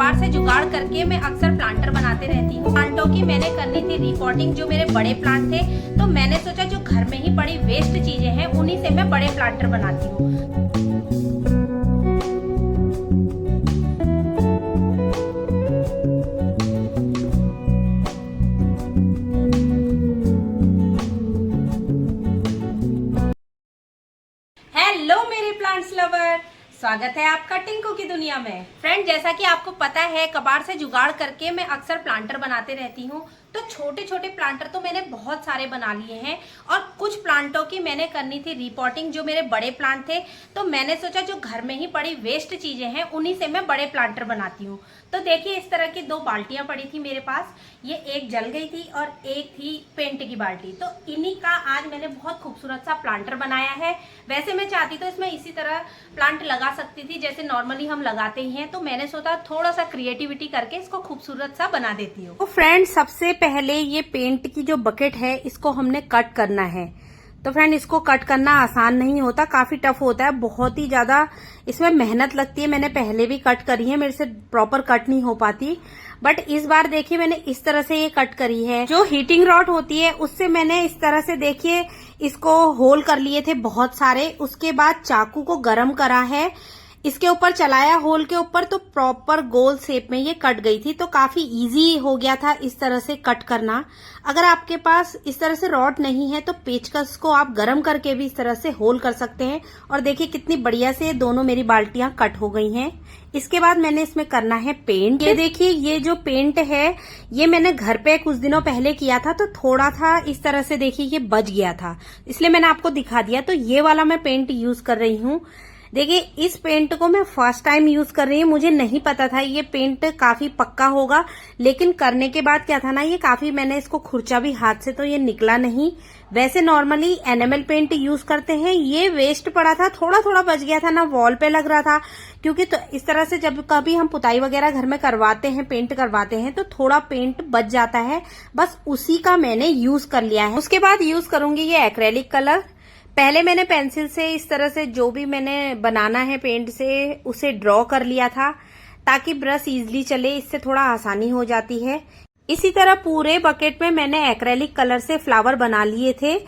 कबाड़ से जुगाड़ करके मैं अक्सर प्लांटर बनाते रहती हूँ। प्लांटों की मैंने करनी थी रिपोर्टिंग, जो मेरे बड़े प्लांट थे, तो मैंने सोचा जो घर में ही पड़ी वेस्ट चीजें हैं उन्हीं से मैं बड़े प्लांटर बनाती हूँ। हेलो मेरे प्लांट्स लवर, स्वागत है आपका टिंकू की दुनिया में। फ्रेंड, जैसा कि आपको पता है कबाड़ से जुगाड़ करके मैं अक्सर प्लांटर बनाते रहती हूँ। तो छोटे छोटे प्लांटर तो मैंने बहुत सारे बना लिए हैं और कुछ प्लांटों की मैंने करनी थी रिपोर्टिंग, जो मेरे बड़े प्लांट थे, तो मैंने सोचा जो घर में ही पड़ी वेस्ट चीजें हैं उन्हीं से मैं बड़े प्लांटर बनाती हूँ। तो देखिए, इस तरह की दो बाल्टियां पड़ी थी मेरे पास। ये एक जल गई थी और एक थी पेंट की बाल्टी। तो इन्हीं का आज मैंने बहुत खूबसूरत सा प्लांटर बनाया है। वैसे मैं चाहती तो इसमें इसी तरह प्लांट लगा सकती थी जैसे नॉर्मली हम लगाते ही हैं, तो मैंने सोचा थोड़ा सा क्रिएटिविटी करके इसको खूबसूरत सा बना देती हूँ। तो फ्रेंड, सबसे पहले ये पेंट की जो बकेट है इसको हमने कट करना है। तो फ्रेंड, इसको कट करना आसान नहीं होता, काफी टफ होता है, बहुत ही ज्यादा इसमें मेहनत लगती है। मैंने पहले भी कट करी है, मेरे से प्रॉपर कट नहीं हो पाती, बट इस बार देखिए मैंने इस तरह से ये कट करी है। जो हीटिंग रॉड होती है उससे मैंने इस तरह से देखिए इसको होल कर लिए थे बहुत सारे। उसके बाद चाकू को गरम करा है, इसके ऊपर चलाया होल के ऊपर, तो प्रॉपर गोल शेप में ये कट गई थी। तो काफी इजी हो गया था इस तरह से कट करना। अगर आपके पास इस तरह से रॉड नहीं है तो पेचकस को आप गरम करके भी इस तरह से होल कर सकते हैं। और देखिए कितनी बढ़िया से दोनों मेरी बाल्टियां कट हो गई हैं। इसके बाद मैंने इसमें करना है पेंट। ये देखिए, ये जो पेंट है ये मैंने घर पे कुछ दिनों पहले किया था, तो थोड़ा था इस तरह से देखिए ये बच गया था, इसलिए मैंने आपको दिखा दिया। तो ये वाला मैं पेंट यूज कर रही हूँ। देखिए, इस पेंट को मैं फर्स्ट टाइम यूज कर रही हूँ, मुझे नहीं पता था ये पेंट काफी पक्का होगा, लेकिन करने के बाद क्या था ना, ये काफी, मैंने इसको खुरचा भी हाथ से तो ये निकला नहीं। वैसे नॉर्मली एनामल पेंट यूज करते हैं, ये वेस्ट पड़ा था, थोड़ा थोड़ा बच गया था ना, वॉल पे लग रहा था, क्योंकि तो इस तरह से जब कभी हम पुताई वगैरह घर में करवाते हैं, पेंट करवाते हैं, तो थोड़ा पेंट बच जाता है, बस उसी का मैंने यूज कर लिया है। उसके बाद यूज करूंगी ये एक्रेलिक कलर। पहले मैंने पेंसिल से इस तरह से जो भी मैंने बनाना है पेंट से उसे ड्रॉ कर लिया था, ताकि ब्रश इजीली चले, इससे थोड़ा आसानी हो जाती है। इसी तरह पूरे बकेट में मैंने एक्रेलिक कलर से फ्लावर बना लिए थे।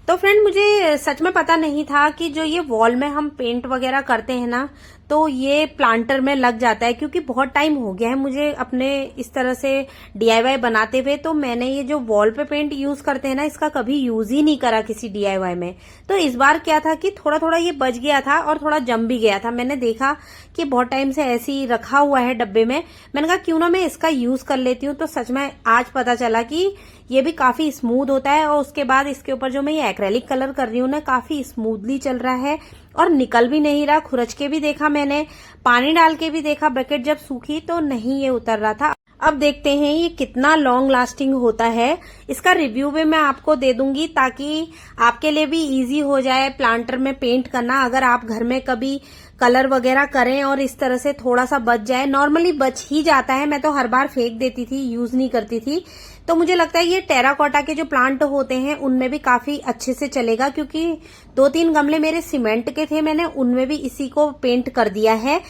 तो फ्रेंड, मुझे सच में पता नहीं था कि जो ये वॉल में हम पेंट वगैरह करते हैं ना, तो ये प्लांटर में लग जाता है, क्योंकि बहुत टाइम हो गया है मुझे अपने इस तरह से डीआईवाई बनाते हुए। तो मैंने ये जो वॉल पे पेंट यूज करते हैं ना, इसका कभी यूज ही नहीं करा किसी डीआईवाई में। तो इस बार क्या था कि थोड़ा थोड़ा ये बच गया था और थोड़ा जम भी गया था। मैंने देखा कि बहुत टाइम से ऐसे ही रखा हुआ है डब्बे में, मैंने कहा क्यों ना मैं इसका यूज कर लेती हूँ। तो सच में आज पता चला कि ये भी काफी स्मूथ होता है। और उसके बाद इसके ऊपर जो मैं ये एक्रेलिक कलर कर रही हूँ ना, काफी स्मूथली चल रहा है और निकल भी नहीं रहा। खुरच के भी देखा मैंने, पानी डाल के भी देखा, बकेट जब सूखी तो नहीं ये उतर रहा था। अब देखते हैं ये कितना लॉन्ग लास्टिंग होता है। इसका रिव्यू भी मैं आपको दे दूंगी, ताकि आपके लिए भी इजी हो जाए प्लांटर में पेंट करना। अगर आप घर में कभी कलर वगैरह करें और इस तरह से थोड़ा सा बच जाए, नॉर्मली बच ही जाता है, मैं तो हर बार फेंक देती थी, यूज नहीं करती थी। तो मुझे लगता है ये टेराकोटा के जो प्लांट होते हैं उनमें भी काफी अच्छे से चलेगा, क्योंकि 2-3 गमले मेरे सीमेंट के थे, मैंने उनमें भी इसी को पेंट कर दिया है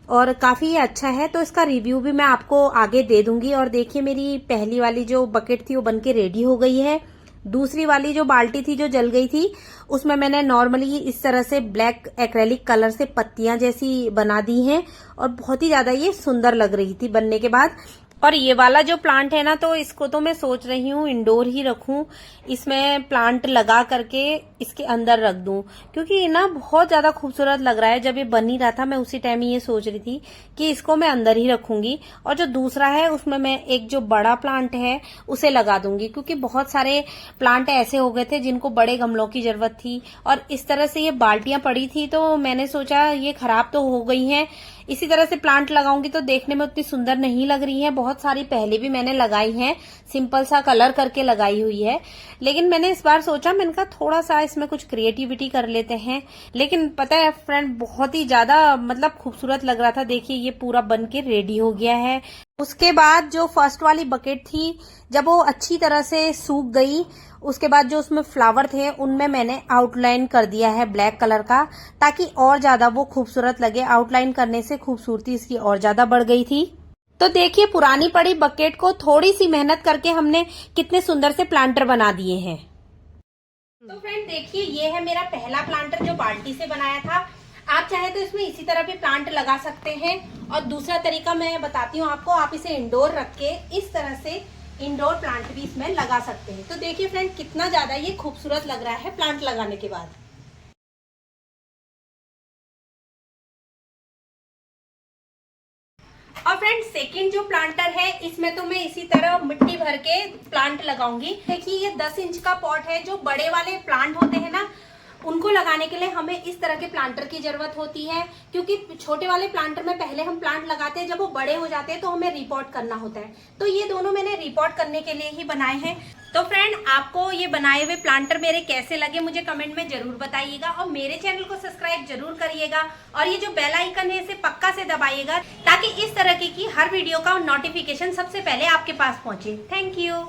और काफी ये अच्छा है। तो इसका रिव्यू भी मैं आपको आगे दे दूंगी। और देखिए, मेरी पहली वाली जो बकेट थी वो बनके रेडी हो गई है। दूसरी वाली जो बाल्टी थी जो जल गई थी, उसमें मैंने नॉर्मली इस तरह से ब्लैक एक्रेलिक कलर से पत्तियां जैसी बना दी हैं और बहुत ही ज्यादा ये सुंदर लग रही थी बनने के बाद। और ये वाला जो प्लांट है ना, तो इसको तो मैं सोच रही हूँ इंडोर ही रखूं, इसमें प्लांट लगा करके इसके अंदर रख दूं, क्योंकि ये ना बहुत ज्यादा खूबसूरत लग रहा है। जब ये बन ही रहा था मैं उसी टाइम ये सोच रही थी कि इसको मैं अंदर ही रखूंगी, और जो दूसरा है उसमें मैं एक जो बड़ा प्लांट है उसे लगा दूंगी, क्योंकि बहुत सारे प्लांट ऐसे हो गए थे जिनको बड़े गमलों की जरूरत थी। और इस तरह से ये बाल्टियां पड़ी थी, तो मैंने सोचा ये खराब तो हो गई हैं, इसी तरह से प्लांट लगाऊंगी तो देखने में उतनी सुंदर नहीं लग रही है। बहुत सारी पहले भी मैंने लगाई हैं, सिंपल सा कलर करके लगाई हुई है, लेकिन मैंने इस बार सोचा, मैंने कहा थोड़ा सा इसमें कुछ क्रिएटिविटी कर लेते हैं। लेकिन पता है फ्रेंड, बहुत ही ज्यादा मतलब खूबसूरत लग रहा था। देखिए, ये पूरा बन के रेडी हो गया है। उसके बाद जो फर्स्ट वाली बकेट थी, जब वो अच्छी तरह से सूख गई, उसके बाद जो उसमें फ्लावर थे उनमें मैंने आउटलाइन कर दिया है ब्लैक कलर का, ताकि और ज्यादा वो खूबसूरत लगे। आउटलाइन करने से खूबसूरती इसकी और ज्यादा बढ़ गई थी। तो देखिए पुरानी पड़ी बकेट को थोड़ी सी मेहनत करके हमने कितने सुंदर से प्लांटर बना दिए हैं। तो फ्रेंड देखिए ये है मेरा पहला प्लांटर जो बाल्टी से बनाया था। आप चाहे तो इसमें इसी तरह भी प्लांट लगा सकते हैं। और दूसरा तरीका मैं बताती हूँ आपको, आप इसे इंडोर रख के इस तरह से इंडोर प्लांट भी इसमें लगा सकते हैं। तो देखिए फ्रेंड कितना ज्यादा ये खूबसूरत लग रहा है प्लांट लगाने के बाद। और फ्रेंड सेकंड जो प्लांटर है इसमें तो मैं इसी तरह मिट्टी भर के प्लांट लगाऊंगी। देखिए ये 10 इंच का पॉट है। जो बड़े वाले प्लांट होते हैं ना उनको लगाने के लिए हमें इस तरह के प्लांटर की जरूरत होती है, क्योंकि छोटे वाले प्लांटर में पहले हम प्लांट लगाते हैं, जब वो बड़े हो जाते हैं तो हमें रिपोर्ट करना होता है। तो ये दोनों मैंने रिपोर्ट करने के लिए ही बनाए हैं। तो फ्रेंड आपको ये बनाए हुए प्लांटर मेरे कैसे लगे मुझे कमेंट में जरूर बताइएगा और मेरे चैनल को सब्सक्राइब जरूर करिएगा और ये जो बेल आइकन है इसे पक्का से दबाइएगा ताकि इस तरह की हर वीडियो का नोटिफिकेशन सबसे पहले आपके पास पहुंचे। Thank you.